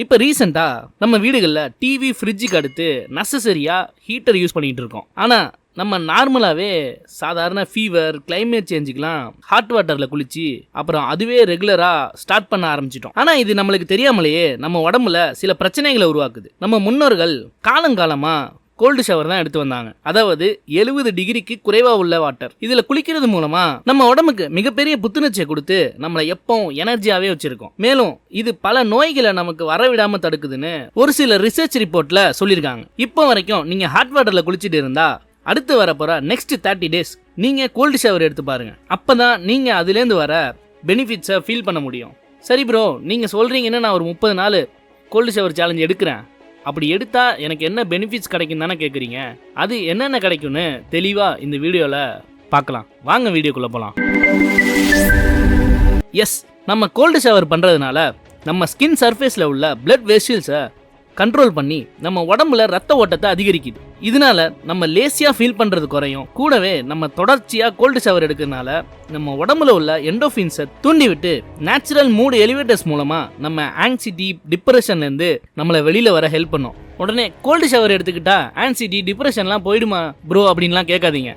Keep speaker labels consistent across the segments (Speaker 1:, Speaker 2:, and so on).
Speaker 1: இப்போ ரீசெண்டா நம்ம வீடுகளில் டிவி ஃப்ரிட்ஜுக்கு அடுத்து நெசசரியா ஹீட்டர் யூஸ் பண்ணிட்டு இருக்கோம். ஆனால் நம்ம நார்மலாகவே சாதாரண ஃபீவர் கிளைமேட் சேஞ்சுக்கெலாம் ஹாட் வாட்டரில் குளிச்சு அப்புறம் அதுவே ரெகுலராக ஸ்டார்ட் பண்ண ஆரம்பிச்சிட்டோம். ஆனால் இது நம்மளுக்கு தெரியாமலேயே நம்ம உடம்புல சில பிரச்சனைகளை உருவாக்குது. நம்ம முன்னோர்கள் காலங்காலமாக கோல்டு ஷவர் தான் எடுத்து வந்தாங்க. அதாவது 70 டிகிரிக்கு குறைவா உள்ள வாட்டர். இதுல குளிக்கிறது மூலமா நம்ம உடம்புக்கு மிகப்பெரிய புத்துணர்ச்சியை கொடுத்து நம்மளை எப்பவும் எனர்ஜியாவே வச்சிருக்கோம். மேலும் இது பல நோய்களை நமக்கு வரவிடாம தடுக்குதுன்னு ஒரு சில ரிசர்ச் ரிப்போர்ட்ல சொல்லியிருக்காங்க. இப்போ வரைக்கும் நீங்க ஹாட் வாட்டர்ல குளிச்சுட்டு இருந்தா அடுத்து வரப்போற நெக்ஸ்ட் 30 டேஸ் நீங்க கோல்டு ஷவர் எடுத்து பாருங்க. அப்பதான் நீங்க அதுலேருந்து வர பெனிஃபிட்ஸை ஃபீல் பண்ண முடியும். சரி ப்ரோ, நீங்க சொல்றீங்கன்னு நான் ஒரு 30 நாள் கோல்டு ஷவர் சேலஞ்ச் எடுக்கிறேன். அப்படி எடுத்தா எனக்கு என்ன பெனிஃபிட்ஸ் கிடைக்கும் தானே கேட்குறீங்க. அது என்னென்ன கிடைக்கும்னு தெளிவாக இந்த வீடியோவில் பார்க்கலாம். வாங்க வீடியோக்குள்ளே போகலாம். எஸ், நம்ம கோல்டு ஷவர் பண்ணுறதுனால நம்ம ஸ்கின் சர்ஃபேஸில் உள்ள பிளட் வெசல்ஸை கண்ட்ரோல் பண்ணி நம்ம உடம்புல ரத்த ஓட்டத்தை அதிகரிக்குது. இதனால நம்ம லேசியாக ஃபீல் பண்ணுறது குறையும். கூடவே நம்ம தொடர்ச்சியாக கோல்டு ஷவர் எடுக்கிறதுனால நம்ம உடம்புல உள்ள எண்டோஃபின்ஸை தூண்டி விட்டு நேச்சுரல் மூட் எலிவேட்டர்ஸ் மூலமாக நம்ம ஆங்ஸைட்டி டிப்ரெஷன்லேருந்து நம்மளை வெளியில் வர ஹெல்ப் பண்ணும். உடனே கோல்டு ஷவர் எடுத்துக்கிட்டா ஆன்சைட்டி டிப்ரெஷன்லாம் போயிடுமா ப்ரோ அப்படின்லாம் கேட்காதீங்க.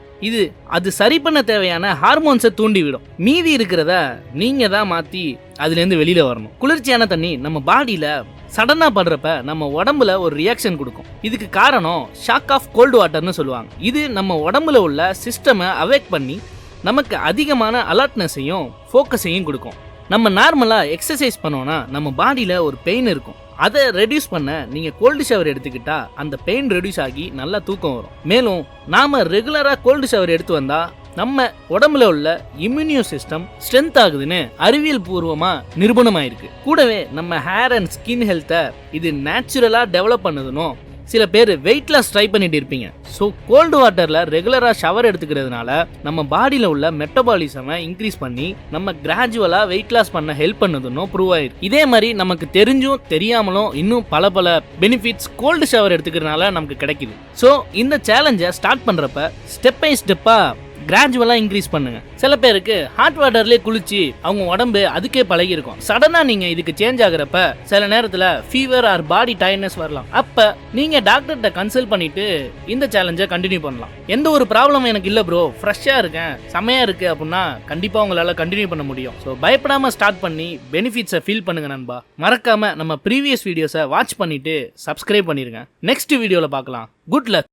Speaker 1: அது சரி பண்ண தேவையான ஹார்மோன்ஸை தூண்டி விடும். மீதி இருக்கிறத நீங்கள் தான் மாற்றி அதுலேருந்து வெளியில் வரணும். குளிர்ச்சியான தண்ணி நம்ம பாடியில் சடனாக படுறப்ப நம்ம உடம்புல ஒரு ரியாக்ஷன் கொடுக்கும். இதுக்கு காரணம் ஷாக் ஆஃப் கோல்டு வாட்டர்னு சொல்லுவாங்க. இது நம்ம உடம்புல உள்ள சிஸ்டமை அவேக் பண்ணி நமக்கு அதிகமான அலர்ட்னஸையும் ஃபோக்கஸையும் கொடுக்கும். நம்ம நார்மலாக எக்ஸசைஸ் பண்ணோன்னா நம்ம பாடியில் ஒரு பெயின் இருக்கும். அதை ரெடியூஸ் பண்ண நீங்கள் கோல்டு ஷவர் எடுத்துக்கிட்டா அந்த பெயின் ரெடியூஸ் ஆகி நல்லா தூக்கம் வரும். மேலும் நாம் ரெகுலராக கோல்டு ஷவர் எடுத்து வந்தால் நம்ம உடம்புல உள்ள இம்யூனியோ சிஸ்டம் ஸ்ட்ரென்த் ஆகுதுன்னு அறிவியல் பூர்வமா நிரூபணமாயிருக்கு. கூடவே நம்ம ஹேர் அண்ட் ஸ்கின் ஹெல்த்தை இது நேச்சுரலா டெவலப் பண்ணுதுன்னு சில பேர் வெயிட் லாஸ் ட்ரை பண்ணிட்டு இருப்பீங்க. ஸோ கோல்டு வாட்டர்ல ரெகுலரா ஷவர் எடுத்துக்கிறதுனால நம்ம பாடியில உள்ள மெட்டபாலிசமை இன்க்ரீஸ் பண்ணி நம்ம கிராஜுவலா வெயிட் லாஸ் பண்ண ஹெல்ப் பண்ணுதுன்னு ப்ரூவ் ஆயிருக்கு. இதே மாதிரி நமக்கு தெரிஞ்சும் தெரியாமலும் இன்னும் பல பெனிஃபிட்ஸ் கோல்டு ஷவர் எடுத்துக்கிறதுனால நமக்கு கிடைக்குது. ஸோ இந்த சேலஞ்சை ஸ்டார்ட் பண்றப்ப ஸ்டெப் பை ஸ்டெப்பா கிராஜுவலாக இன்க்ரீஸ் பண்ணுங்க. சில பேருக்கு ஹாட் வாட்டர்லேயே குளிச்சு அவங்க உடம்பு அதுக்கே பழகி இருக்கும். சடனாக நீங்கள் இதுக்கு சேஞ்ச் ஆகுறப்ப சில நேரத்தில் ஃபீவர் ஆர் பாடி டயர்ட்னஸ் வரலாம். அப்போ நீங்கள் டாக்டர்கிட்ட கன்சல்ட் பண்ணிட்டு இந்த சேலஞ்சை கண்டினியூ பண்ணலாம். எந்த ஒரு ப்ராப்ளம் எனக்கு இல்லை ப்ரோ, ஃப்ரெஷ்ஷாக இருக்கேன், செமையாக இருக்குது அப்படின்னா கண்டிப்பாக உங்களால் கண்டினியூ பண்ண முடியும். ஸோ பயப்படாமல் ஸ்டார்ட் பண்ணி பெனிஃபிட்ஸை ஃபீல் பண்ணுங்க நண்பா. மறக்காமல் நம்ம ப்ரீவியஸ் வீடியோஸை வாட்ச் பண்ணிட்டு சப்ஸ்கிரைப் பண்ணிடுங்க. நெக்ஸ்ட் வீடியோவில் பார்க்கலாம். Good luck.